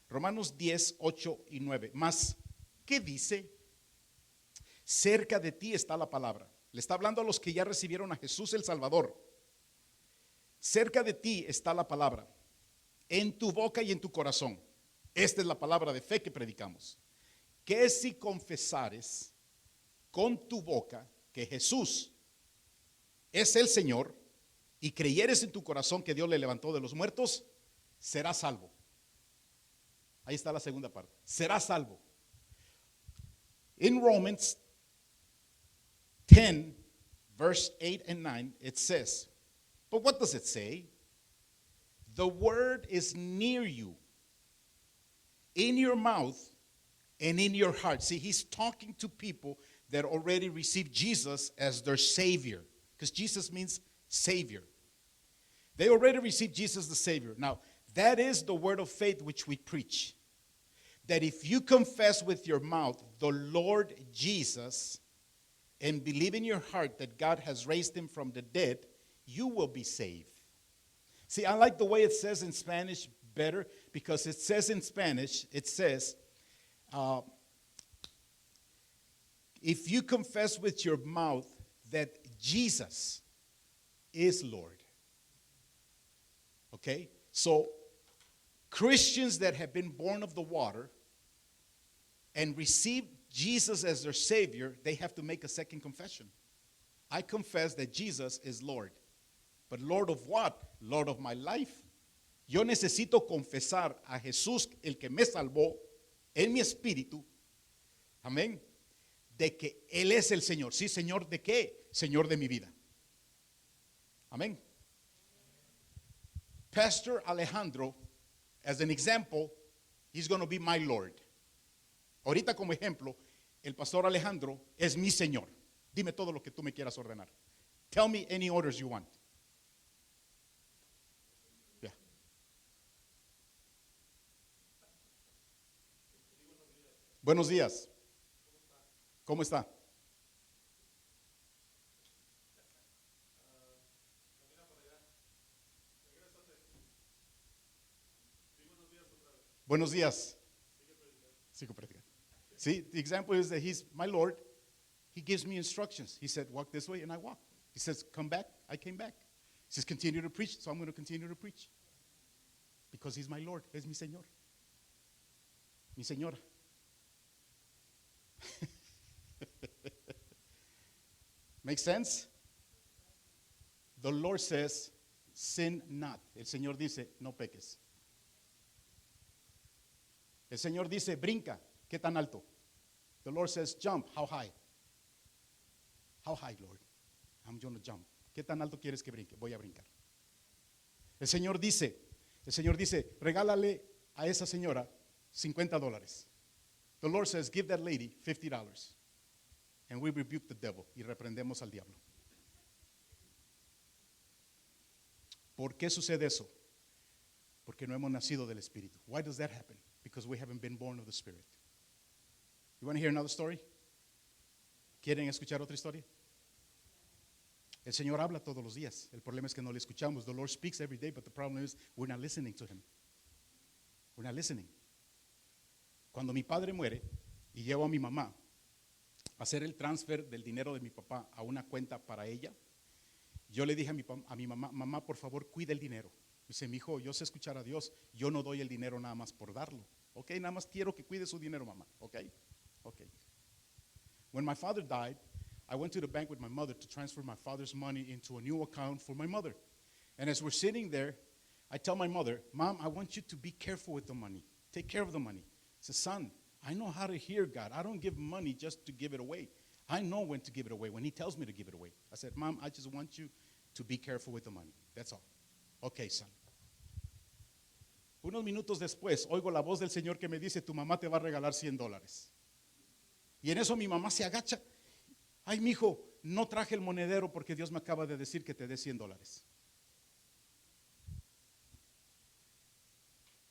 Romanos 10, 8 y 9. Mas, ¿qué dice? Cerca de ti está la palabra. Le está hablando a los que ya recibieron a Jesús el Salvador. Cerca de ti está la palabra, en tu boca y en tu corazón. Esta es la palabra de fe que predicamos. Que si confesares con tu boca que Jesús es el Señor y creyeres en tu corazón que Dios le levantó de los muertos, serás salvo. Ahí está la segunda parte. Serás salvo. In Romans 10, verse 8 and 9, it says, but what does it say? The word is near you, in your mouth and in your heart. See, he's talking to people that already received Jesus as their Savior, because Jesus means Savior. They already received Jesus the Savior. Now, that is the word of faith which we preach. That if you confess with your mouth the Lord Jesus and believe in your heart that God has raised him from the dead, you will be saved. See, I like the way it says in Spanish better, because it says in Spanish, it says, if you confess with your mouth that Jesus is Lord. Okay? So, Christians that have been born of the water and received Jesus as their Savior, they have to make a second confession. I confess that Jesus is Lord. But Lord of what? Lord of my life. Yo necesito confesar a Jesús, el que me salvó, en mi espíritu, amén, de que Él es el Señor. Sí, Señor, ¿de qué? Señor de mi vida. Amén. Pastor Alejandro, as an example, he's going to be my Lord. Ahorita como ejemplo, el pastor Alejandro es mi Señor. Dime todo lo que tú me quieras ordenar. Tell me any orders you want. Yeah. Buenos días. ¿Cómo está? Buenos días. Sigo predicando. See, the example is that he's my Lord. He gives me instructions. He said, walk this way, and I walk. He says, come back. I came back. He says, continue to preach. So I'm going to continue to preach. Because he's my Lord. Es mi Señor. Mi Señora. Makes sense? The Lord says, sin not. El Señor dice, no peques. El Señor dice, brinca. ¿Qué tan alto? The Lord says, jump. How high? How high, Lord? I'm going to jump. ¿Qué tan alto quieres que brinque? Voy a brincar. El Señor dice, regálale a esa señora $50. The Lord says, give that lady $50. And we rebuke the devil. Y reprendemos al diablo. ¿Por qué sucede eso? Porque no hemos nacido del Espíritu. Why does that happen? Because we haven't been born of the Spirit. You want to hear another story? ¿Quieren escuchar otra historia? El Señor habla todos los días. El problema es que no le escuchamos. The Lord speaks every day, but the problem is we're not listening to him. We're not listening. Cuando mi padre muere y llevo a mi mamá a hacer el transfer del dinero de mi papá a una cuenta para ella, yo le dije a mi mamá, mamá, por favor, cuida el dinero. Dice, mi hijo, yo sé escuchar a Dios, yo no doy el dinero nada más por darlo. Ok, nada más quiero que cuide su dinero, mamá. Ok, ok. When my father died, I went to the bank with my mother to transfer my father's money into a new account for my mother. And as we're sitting there, I tell my mother, Mom, I want you to be careful with the money. Take care of the money. I said, son, I know how to hear God. I don't give money just to give it away. I know when to give it away, when he tells me to give it away. I said, Mom, I just want you to be careful with the money. That's all. Okay, son. Unos minutos después, oigo la voz del Señor que me dice, tu mamá te va a regalar $100. Y en eso mi mamá se agacha. Ay, mijo, no traje el monedero porque Dios me acaba de decir que te dé $100.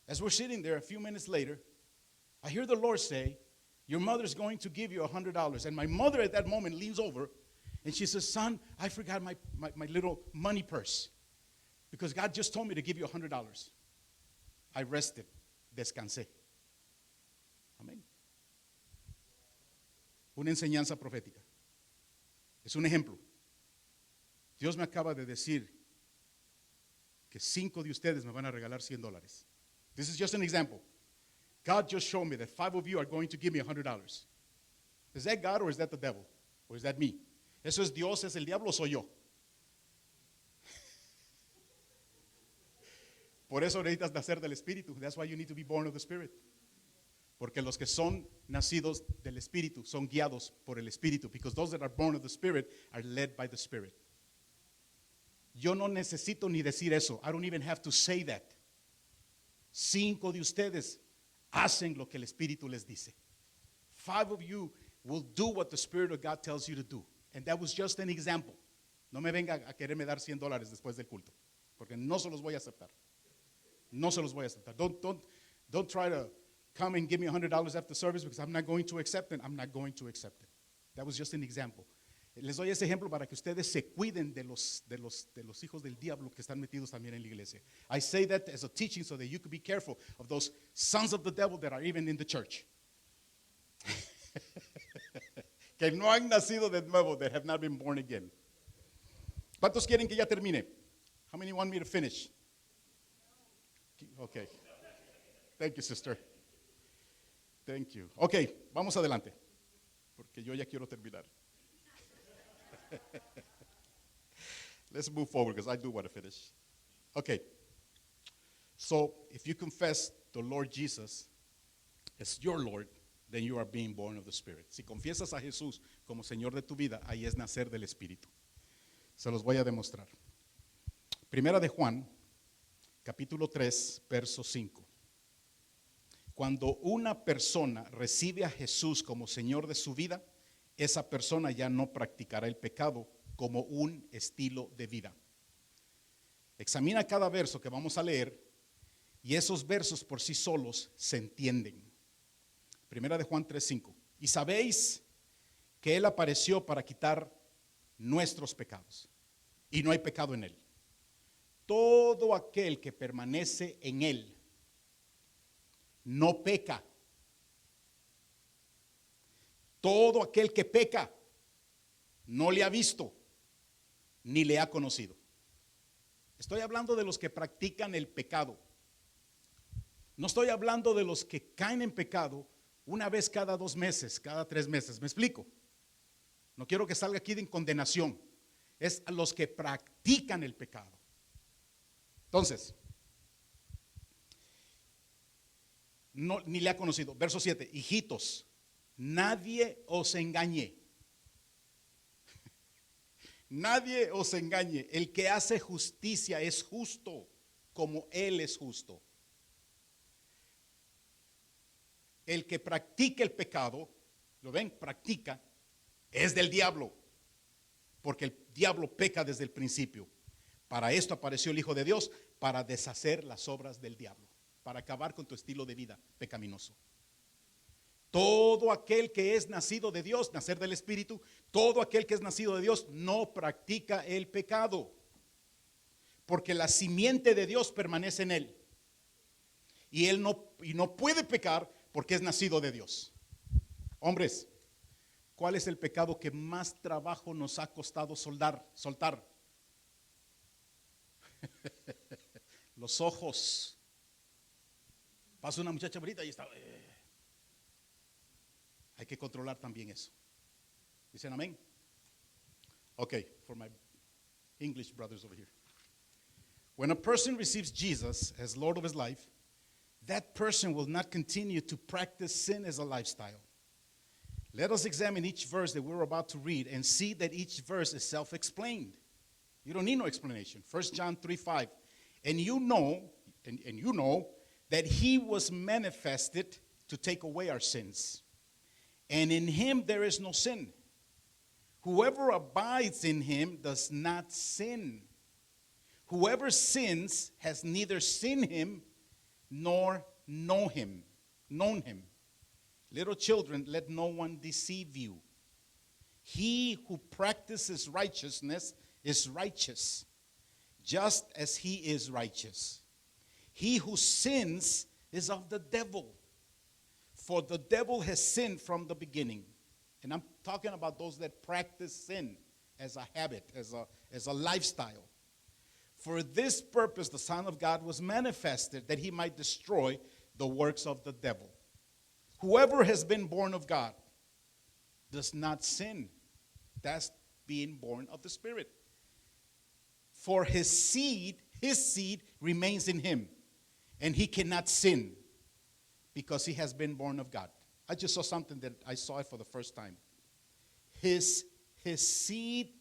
As we're sitting there, a few minutes later, I hear the Lord say, your mother's going to give you $100. And my mother at that moment leans over and she says, son, I forgot my little money purse because God just told me to give you $100. I rested, descansé. Amén. Una enseñanza profética. Es un ejemplo. Dios me acaba de decir que 5 de ustedes me van a regalar $100. This is just an example. God just showed me that 5 of you are going to give me $100. Is that God or is that the devil? Or is that me? ¿Eso es Dios, es el diablo o soy yo? Por eso necesitas nacer del Espíritu. That's why you need to be born of the Spirit. Porque los que son nacidos del Espíritu son guiados por el Espíritu. Because those that are born of the Spirit are led by the Spirit. Yo no necesito ni decir eso. I don't even have to say that. 5 de ustedes hacen lo que el Espíritu les dice. 5 of you will do what the Spirit of God tells you to do. And that was just an example. No me venga a quererme dar $100 después del culto. Porque no se los voy a aceptar. No se los voy a aceptar. Don't try to come and give me $100 after service because I'm not going to accept it. I'm not going to accept it. That was just an example. Les doy ese ejemplo para que ustedes se cuiden de los hijos del diablo que están metidos también en la iglesia. I say that as a teaching so that you could be careful of those sons of the devil that are even in the church. Que no han nacido de nuevo, that have not been born again. ¿Cuántos quieren que ya termine? How many want me to finish? Okay. Thank you, sister. Thank you. Okay, vamos adelante. Porque yo ya quiero terminar. Let's move forward because I do want to finish. Okay. So, if you confess the Lord Jesus as your Lord, then you are being born of the Spirit. Si confiesas a Jesús como Señor de tu vida, ahí es nacer del Espíritu. Se los voy a demostrar. Primera de Juan, capítulo 3, verso 5. Cuando una persona recibe a Jesús como Señor de su vida, esa persona ya no practicará el pecado como un estilo de vida. Examina cada verso que vamos a leer y esos versos por sí solos se entienden. Primera de Juan 3:5. Y sabéis que Él apareció para quitar nuestros pecados y no hay pecado en Él. Todo aquel que permanece en Él no peca. Todo aquel que peca no le ha visto ni le ha conocido. Estoy hablando de los que practican el pecado. No estoy hablando de los que caen en pecado una vez cada 2 meses, cada 3 meses. ¿Me explico? No quiero que salga aquí de condenación. Es a los que practican el pecado. Entonces, no, ni le ha conocido. Verso 7, hijitos, nadie os engañe. Nadie os engañe. El que hace justicia es justo como Él es justo. El que practica el pecado, ¿lo ven? Practica, es del diablo. Porque el diablo peca desde el principio. Para esto apareció el Hijo de Dios, para deshacer las obras del diablo, para acabar con tu estilo de vida pecaminoso. Todo aquel que es nacido de Dios, nacer del Espíritu, todo aquel que es nacido de Dios no practica el pecado, porque la simiente de Dios permanece en él. Y él no puede pecar porque es nacido de Dios. Hombres, ¿cuál es el pecado que más trabajo nos ha costado soltar? Los ojos. Pasa una muchacha bonita y está. Hay que controlar también eso. ¿Dicen amén? Okay, for my English brothers over here. When a person receives Jesus as Lord of his life, that person will not continue to practice sin as a lifestyle. Let us examine each verse that we're about to read and see that each verse is self-explained. You don't need no explanation. 1 John 3:5. And you know, and you know that he was manifested to take away our sins. And in him there is no sin. Whoever abides in him does not sin. Whoever sins has neither seen him nor known him. Little children, let no one deceive you. He who practices righteousness is righteous, just as he is righteous. He who sins is of the devil, for the devil has sinned from the beginning. And I'm talking about those that practice sin as a habit, as a lifestyle. For this purpose the Son of God was manifested, that he might destroy the works of the devil. Whoever has been born of God does not sin. That's being born of the Spirit. For his seed remains in him, and he cannot sin because he has been born of God. I just saw something that I saw it for the first time. His seed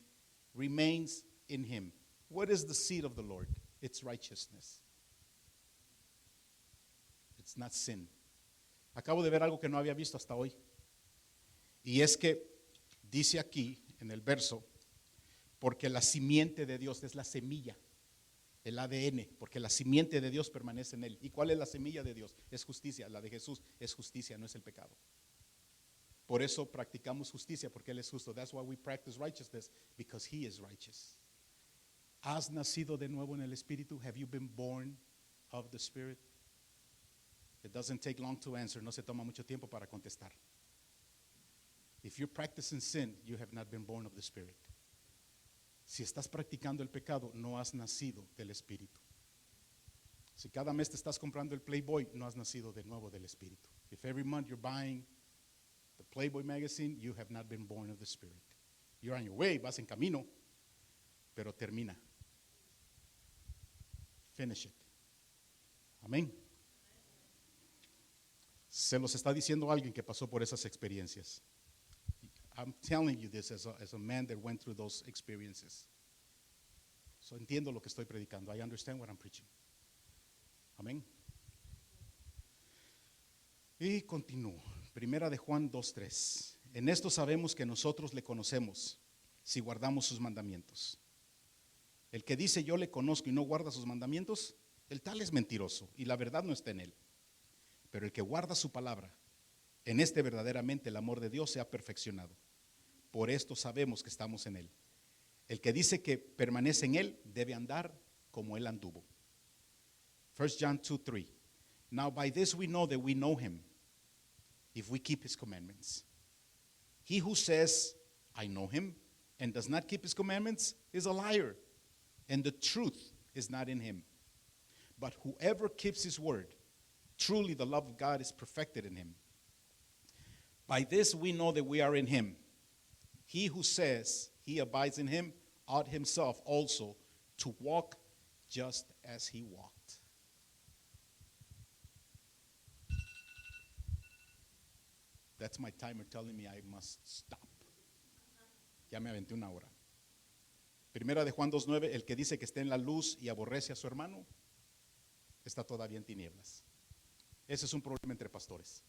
remains in him. What is the seed of the Lord? It's righteousness. It's not sin. Acabo de ver algo que no había visto hasta hoy. Y es que dice aquí en el verso, porque la simiente de Dios es la semilla, el ADN, porque la simiente de Dios permanece en él. ¿Y cuál es la semilla de Dios? Es justicia. La de Jesús es justicia, no es el pecado. Por eso practicamos justicia, porque él es justo. That's why we practice righteousness, because he is righteous. ¿Has nacido de nuevo en el Espíritu? Have you been born of the Spirit? It doesn't take long to answer. No se toma mucho tiempo para contestar. If you're practicing sin, you have not been born of the Spirit. Si estás practicando el pecado, no has nacido del Espíritu. Si cada mes te estás comprando el Playboy, no has nacido de nuevo del Espíritu. If every month you're buying the Playboy magazine, you have not been born of the Spirit. You're on your way, vas en camino, pero termina. Finish it. Amén. Se los está diciendo alguien que pasó por esas experiencias. I'm telling you this as a man that went through those experiences. So entiendo lo que estoy predicando. I understand what I'm preaching. Amén. Y continúo. Primera de Juan 2:3. En esto sabemos que nosotros le conocemos si guardamos sus mandamientos. El que dice yo le conozco y no guarda sus mandamientos, el tal es mentiroso y la verdad no está en él. Pero el que guarda su palabra, en este verdaderamente el amor de Dios se ha perfeccionado. Por esto sabemos que estamos en él. El que dice que permanece en él debe andar como él anduvo. 1 John 2:3. Now by this we know that we know him, if we keep his commandments. He who says, I know him, and does not keep his commandments is a liar, and the truth is not in him. But whoever keeps his word, truly the love of God is perfected in him. By this we know that we are in him. He who says he abides in him ought himself also to walk just as he walked. That's my timer telling me I must stop. Ya me aventé una hora. Primera de Juan 2:9, el que dice que está en la luz y aborrece a su hermano, está todavía en tinieblas. Ese es un problema entre pastores.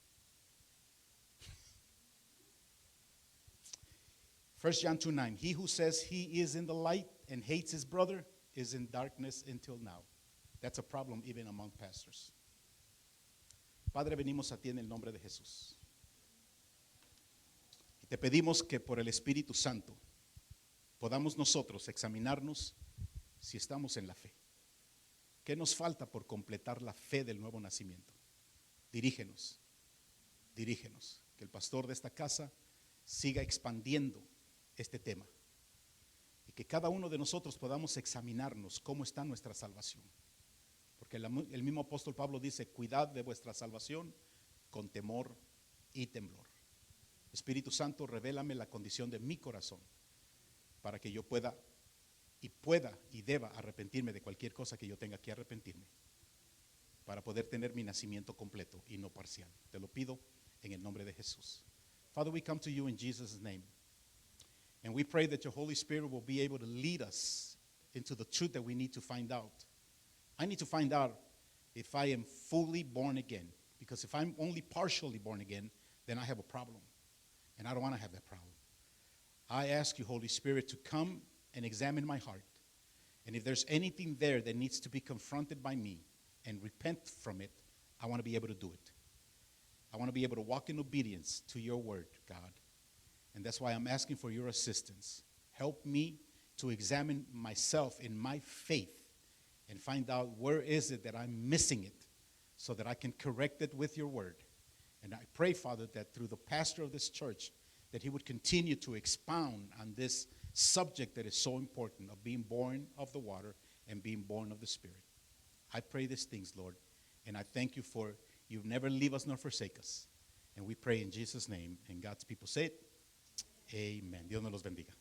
1 John 2:9, he who says he is in the light and hates his brother is in darkness until now. That's a problem even among pastors. Padre, venimos a ti en el nombre de Jesús. Y te pedimos que por el Espíritu Santo podamos nosotros examinarnos si estamos en la fe. ¿Qué nos falta por completar la fe del nuevo nacimiento? Dirígenos, que el pastor de esta casa siga expandiendo este tema y que cada uno de nosotros podamos examinarnos cómo está nuestra salvación. Porque el mismo apóstol Pablo dice, cuidad de vuestra salvación con temor y temblor. Espíritu Santo, revélame la condición de mi corazón para que yo pueda y deba arrepentirme de cualquier cosa que yo tenga que arrepentirme, para poder tener mi nacimiento completo y no parcial. Te lo pido en el nombre de Jesús. Father, we come to you in Jesus' name. And we pray that your Holy Spirit will be able to lead us into the truth that we need to find out. I need to find out if I am fully born again. Because if I'm only partially born again, then I have a problem. And I don't want to have that problem. I ask you, Holy Spirit, to come and examine my heart. And if there's anything there that needs to be confronted by me and repent from it, I want to be able to do it. I want to be able to walk in obedience to your word, God. And that's why I'm asking for your assistance. Help me to examine myself in my faith and find out where is it that I'm missing it so that I can correct it with your word. And I pray, Father, that through the pastor of this church, that he would continue to expound on this subject that is so important of being born of the water and being born of the Spirit. I pray these things, Lord, and I thank you for you never leave us nor forsake us. And we pray in Jesus' name, and God's people say it. Amen. Dios nos los bendiga.